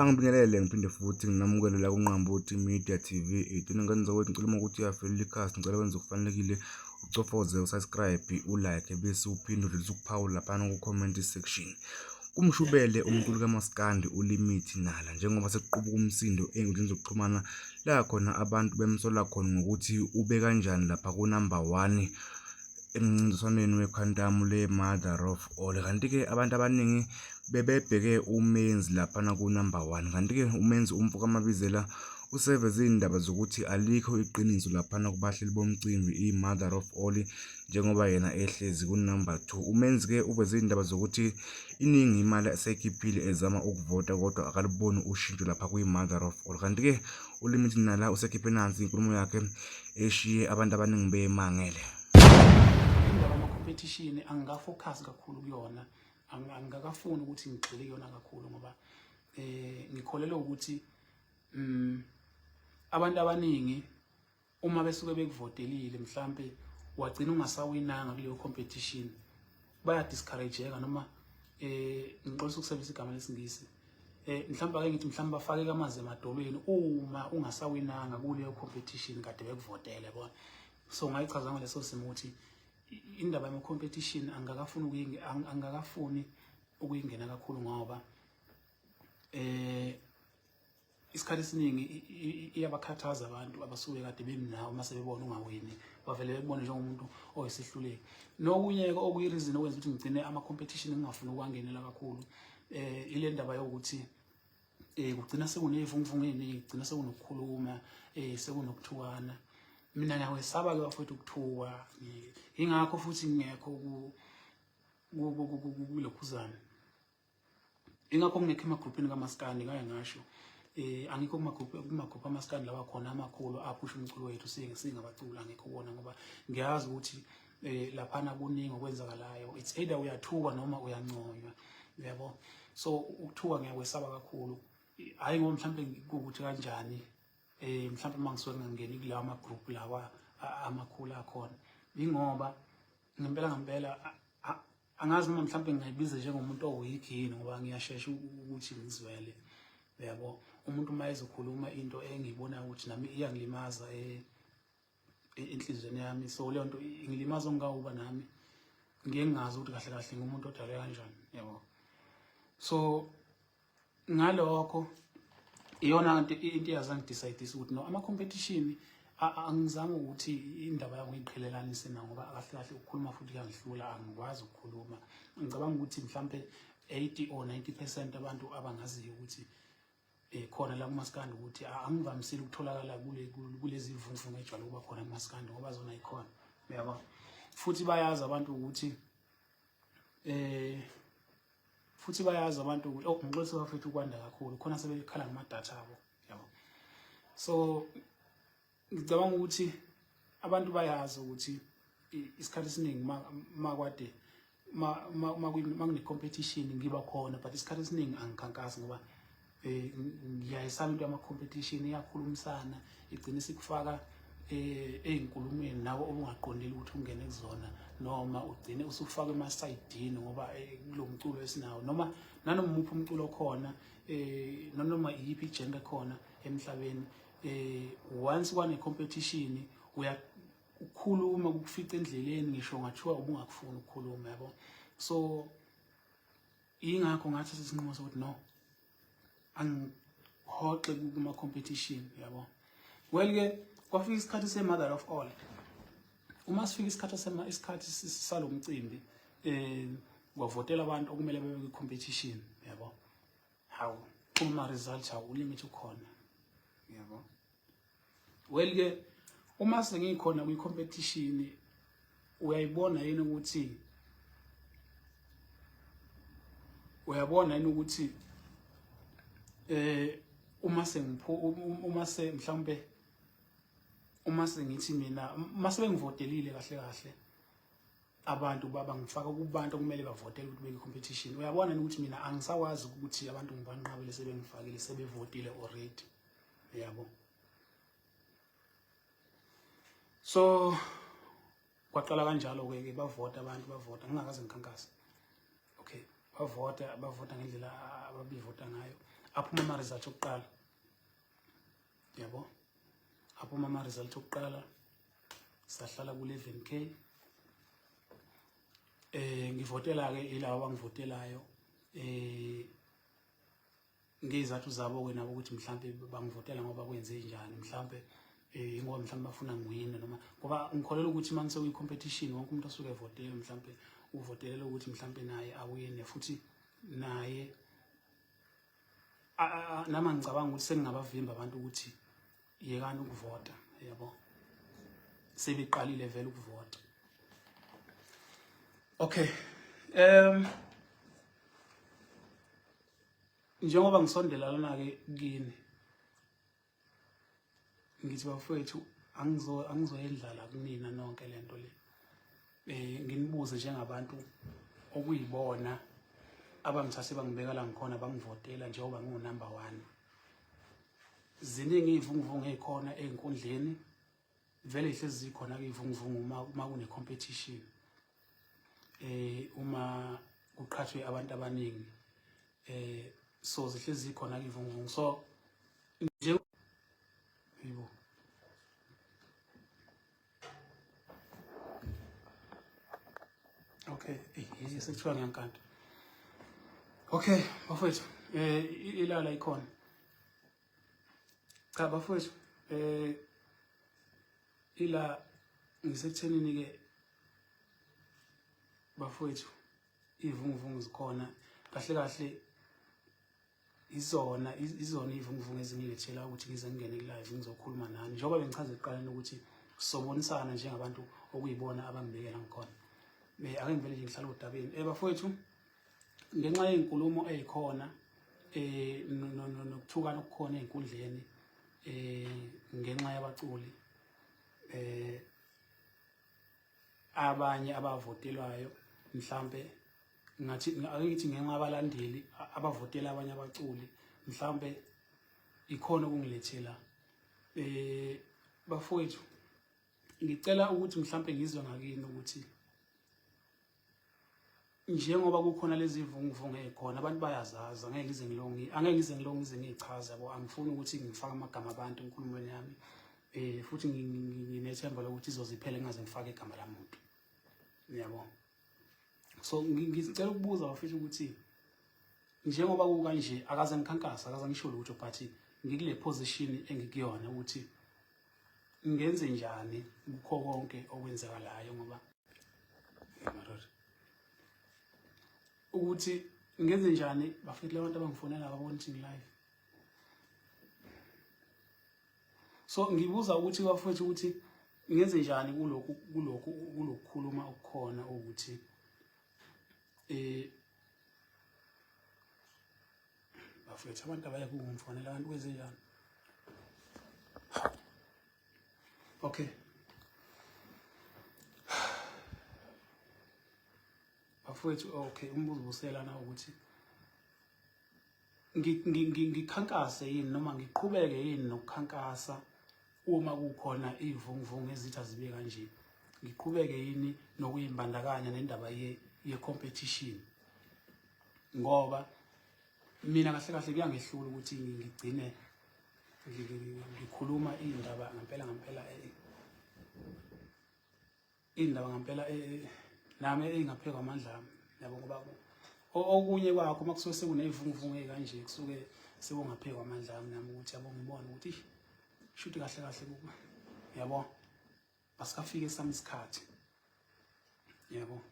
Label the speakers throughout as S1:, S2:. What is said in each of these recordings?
S1: Angibingelele ngiphinde futhi nginamukele la kuNqambothi Media TV. Idina ngenza ukuthi ngicela ukuthi uyafelela ikhasi, ngicela wenze okufanelekile ucofoze usubscribe, ulike bese uphinde udlulise ukuphawula lapha ku-comment section. Kumshubele umculo kaMaskandi uLimit Nala njengoba sekuqubuka umsindo ey'nkundleni zokuxhumana la khona abantu bemsola khona ngokuthi ube kanjani lapha ku-number 1 emncintiswaneni wekhwantamu le-Mother of All. Kanti-ke abantu abaningi bebebheke uMenzi laphana ku-number 1. Kanti-ke uMenzi umfo kaMabizela useveze izindaba zokuthi alikho iqiniso laphana kubahleli bomcimbi i-Mother of All njengoba yena ehlezi ku-number 2. uMenzi-ke uveze izindaba zokuthi iningi imali esekhiphile ezama ukuvota kodwa akaliboni ushintsho lapha kwi-Mother of All. Kanti-ke uLimit Nala usekhiphe nansi inkulumo yakhe eshiye abantu abaningi bemangele.
S2: Indaba yama-competition angingafocus kakhulu kuyona, angingakafuni ukuthi ngigxile kuyona kakhulu ngoba ngikholelwa ukuthi abantu abaningi uma besuke bekuvotelile mhlambe wagcina ungasawinanga kuleyo competition baya-discourage-eka noma ngixolisa ukusebenzisa igama lesingisi mhlawumbe ake ngithi mhlawumbe bafake amanzi emadolweni uma ungasawinanga kuleyo competition kade bekuvotele yabona. So ngayichaza ngaleso simo ukuthi indaba yama-competition angakafuni ukuyingena kakhulu ngoba isikhathi esiningi iyabakhathaza abantu abasuke kade bemnawo uma sebebona ungawini bavele bebone njengomuntu oyisihluleki. Nokunye okuyi-reason okwenza ukuthi ngigcine ama-competition ngingafuni ukwangenela kakhulu ile ndaba yokuthi kugcina sekuney'vunguvungu ey'ningi, kugcina sekunokukhuluma, sekunokuthukana. Mina ngiyawesaba-ke bafowethu ukuthuka, ingakho futhi ngingekho kulokhuzana. Ingakho ngingekho emagrupini kaMaskandi ngake ngasho. Angikho kumagruphu kaMaskandi lawa khona amakhulu aphusha umculo wethu singabaculi, angikho kubona ngoba ngiyazi ukuthi laphana kuningi okwenzakalayo. It's either uyathuka noma uyanconywa, yabo. So ukuthuka ngiyakwesaba kakhulu. Hayi ngoba mhlawumbe kukuthi kanjani mhlawumbe uma ngisuke ngingangeni kulawa amagroup lawa amakhulu akhona ingoba ngempela angazi noma mhlawumbe ngingayibiza njengomuntu oweak yini ngoba ngiyashesha ukuthi ngizwele, yabo. Umuntu uma ezokhuluma into engiyibona ukuthi nami iyangilimaza enhlizweni yami, so leyo nto ingilimaza ongawuba nami ngeke ngazi ukuthi kahle kahle ngumuntu odale kanjani, yabo. So ngalokho iyona into yazangidecide ukuthi no ama-competition angizange ukuthi indaba yabo ngiyiqhelelanise nawo ngoba kahle kahle ukukhuluma futhi kuyangihlula, angikwazi ukukhuluma. Ngicabanga ukuthi mhlambe 80 or 90% abantu abangaziyo ukuthi khona la kuMaskandi ukuthi angivamisile ukutholakala kulezi vumvungu ejwayele ukuba khona kuMaskandi ngoba zona ikhona, yabo. Futhi bayazi abantu ukuthi ngixolisa bafethu ukwanda kakhulu khona sebekhala ngamadatha abo, yabo. So ngicabanga ukuthi abantu bayazi ukuthi isikhathi esiningi makwade makune-competition ngiba khona, but isikhathi esiningi angikhankasi ngoba ngiyayisaba into yama-competition, iyakhulumisana, igcine sikufaka ey'nkulumweni nawe obungaqondeli ukuthi ungene kuzona noma ugcine usufaka emasayidini ngoba kulo mculo esinawo noma nanoma umuphi umculo khona nanoma iyiphi ijenge khona emhlabeni. Once kwane-competition uyakhuluma kukufica endleleni ngisho ngathiwa ubungakufuni ukukhuluma, yabo. So ingakho ngathi isinqumo sokuthi no angihoxe kuma-competition, yabo. Well-ke kwafika isikhathi se-Mother of All. Uma sifika isikhathi salo mcimbi kwavotela abantu okumele bebe kwi-competition, yabo. Hawu uma-result hawu uLimit ukhona, yabo. Well-ke uma sengikhona kwi-competition uyayibona yini ukuthi uma sengithi mina mase bengivotelile kahle kahle abantu babangifaka kubantu okumele bavotele ukuthi beke-competition, uyabona ukuthi mina angisakwazi ukuthi abantu ngibanqabele sebengifakile sebevotile already, yabo. So kwaqala kanjalo-ke bavota abantu bavota ngingakaze ngikhankasa, okay. Bavota ngendlela ababivota ngayo. aphuma ama-result okuqala, yabo, aphuma ama-result okuqala, sahlala ku-11K. Ngivotela-ke ilawa abangivotelayo ngezathu zabo-ke nabo ukuthi mhlampe bangivotela ngoba kwenze njani, mhlampe ngoba mhlampe bafuna ngiwine noma ngoba ngikholelwa ukuthi uma ngisekuyi-competition wonke umuntu osuke evotele mhlampe uvotelela ukuthi mhlampe naye awine, futhi naye nama ngicabanga ukuthi sengingabavimba abantu ukuthi yekani ukuvota, yabo, sebeqalile vele ukuvota. Okay, njengoba ngisondela lana-ke kini, ngithi bafowethu angizoyendlala kunina nonke lento le. Nginibuze njengabantu okuyibona abangithathe bangibeka la ngikhona bangivotela njengoba ngingu-number 1. Ziningi iy'vunguvungu ey'khona ey'nkundleni, vele yihlezi zikhona-ke iy'vunguvungu uma kune-competition, uma kuqhathwe abantu abaningi, so zihlezi zikhona-ke iy'vunguvungu. So nje yibo, okay, sekuthiwa ngiyankanta. Okay bafowethu, ilala ikhona. Cha bafowethu, ila ngisekuthenini-ke bafowethu, iy'vunguvungu zikhona kahle kahle, izona iy'vunguvungu ezingilethela ukuthi ngize ngingene ku-live ngizokhuluma nani, njengoba bengichaze ekuqaleni ukuthi sizobonisana njengabantu okuyibona abangibekela ngikhona. Ake ngivele nje ngihlale odabeni. Bafowethu, ngenxa yey'nkulumo ey'khona nokuthukana okukhona ey'nkundleni ngenxa yabaculi abanye abavotelwayo, mhlampe ngathi ake ngithi ngenxa yabalandeli abavotela abanye abaculi, mhlampe ikhona okungilethela. Bafowethu, ngicela ukuthi mhlampe ngizwe ngakini ukuthi njengoba kukhona lezi ivunguvungu ey'khona, abantu bayazazi, angeke ngize ngilonge ngichaza yabo, angifuni ukuthi ngifake amagama abantu enkulumweni yami, futhi nginethemba lokuthi izoziphela ngingaze ngifake igama lamuntu, yabo. So ngicela ukubuza bafethu ukuthi njengoba kukanje akaze ngikhankasa, akaze ngisho lutho, but ngikule position engikuyona ukuthi ngenze njani kukho konke okwenzakalayo, ngoba ukuthi ngenze njani bafethu labantu abangifonela ababona ukuthi ngi-live. So ngibuza ukuthi bafethu ukuthi ngenze njani kulokukhuluma okukhona ukuthi bafethu abantu abayeke ukungifonela abantu kwenze njani. Okay, bafethu, okay, umbuzo ubuselana ukuthi ngikhankase yini noma ngiqhubeke yini nokukhankasa uma kukhona iy'vunguvungu ezithi azibe kanje, ngiqhubeke yini nokuyimbandakanya nendaba ye-competition, ngoba mina kahle kahle kuyangehlula ukuthi ngigcine ngikhuluma iy'ndaba ngampela nami ey'ngaphezu kwamandla ami, yabo, ngoba okunye kwakho uma kusuke sekuney'vunguvungu ey'kanje kusuke sekungaphezu kwamandla ami nami ukuthi yabo ngibone ukuthi shuthi kahle kahle kuba, yabo, asikafike sami isikhathi, yabo.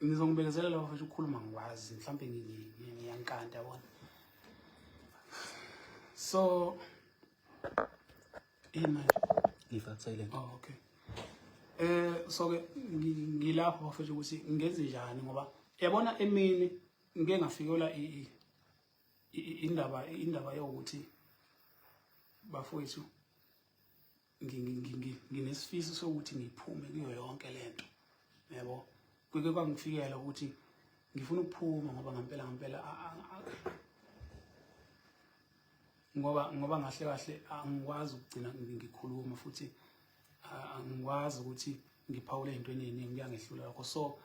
S2: Ngizongibekezelela bafethu ukukhuluma ngikwazi, mhlampe ngiyankanta, yabona. So manje
S3: ngifathele.
S2: Oh, okay. So-ke ngilapho bafethu ukuthi ngenze njani, ngoba yabona emini ngeke ngafikelwa indaba yokuthi bafowethu nginesifiso sokuthi ngiphume kuyo yonke lento, yabo. Kuke kwangifikela ukuthi ngifuna ukuphuma ngoba ngampela ngoba ngahle kahle angikwazi ukugcina ngikhuluma, futhi angikwazi ukuthi ngiphawule ey'ntweni ey'ningi, kuyangehlula lokho. So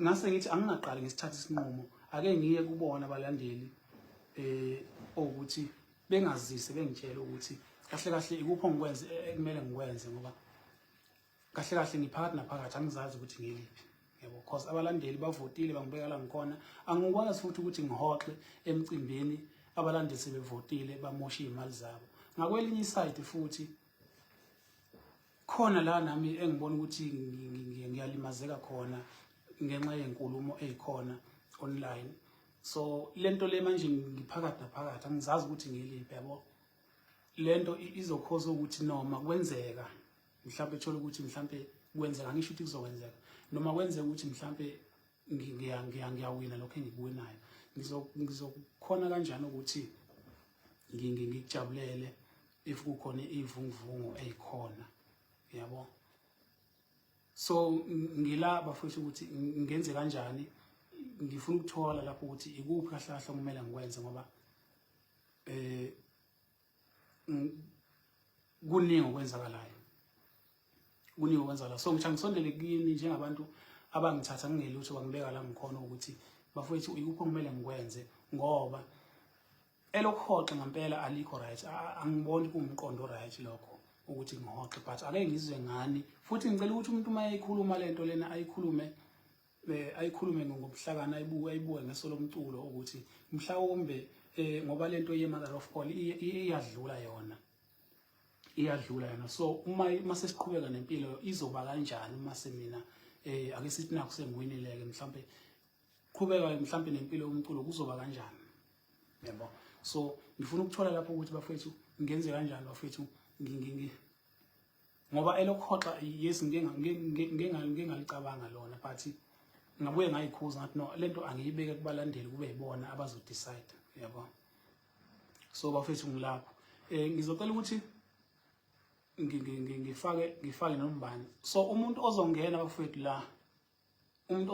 S2: ngase ngithi angingaqali ngesithatha isinqumo, ake ngiye kubona abalandeli ukuthi bengazise bengitshela ukuthi kahle kahle ikuphi ongikwenze ekumele ngikwenze, ngoba kahle kahle ngiphakathi naphakathi angizazi ukuthi ngiliphi, yabo, because abalandeli bavotile bangibeka la ngikhona. Angikwazi futhi ukuthi ngihoxe emcimbini abalandeli sebevotile bamosha izimali zabo. Ngakwelinye iside futhi khona la nami engibona ukuthi ngiyalimazeka khona ngenxa yenkulumo ezikhona online. So lento le manje ngiphakathi naphakathi angizazi ukuthi ngiliphi, yabo. Lento izokhoza ukuthi noma kwenzeka mhlawumbe ethola ukuthi mhlawumbe kwenzeka, ngisho ukuthi kuzokwenzeka, noma kwenzeka ukuthi mhlawumbe ngiyawina lokho engikuwinayo, ngizokhona kanjani ukuthi ngikujabulele if kukhona ivunguvungu ezikhona, yabo. So ngila bafethu ukuthi ngenze kanjani, ngifuna ukuthola lapho ukuthi ikuphi kahle kahle okumele ngikwenze, ngoba kuningi okwenzakalayo, kuningi okwenzakalayo. So ngithi ngisondele kini njengabantu abangithatha ngingelutho bangibeka la ngikhona ukuthi bafethu ikuphi okumele ngikwenze, ngoba elokhoxa ngempela alikho right. Angiboni kuwumqondo right lokho ukuthi ngihoxe, but ake ngizwe ngani futhi ngicela ukuthi umuntu uma eyikhuluma lento lena ayikhulume ngobuhlakani, ayibuke ngeso lomculo ukuthi mhlawumbe ngoba lento ye-mother of all iyadlula yona. So uma sesiqhubeka nempilo izoba kanjani uma semina ake sithi nakho sengiwinileke mhlawumbe qhubeka mhlawumbe nempilo yomculo kuzoba kanjani, yabo. So ngifuna ukuthola lapho ukuthi bafethu ngenze kanjani bafethu, ngoba elokhoxa yes ngingalicabanga lona, but ngabuye ngayikhuza ngathi no, lento angiyibeke kubalandeli kube yibona abazodecide, yabo. So bafethu ngilapho ngizocela ukuthi ngifake nombani. So umuntu ozongena bafethu la, umuntu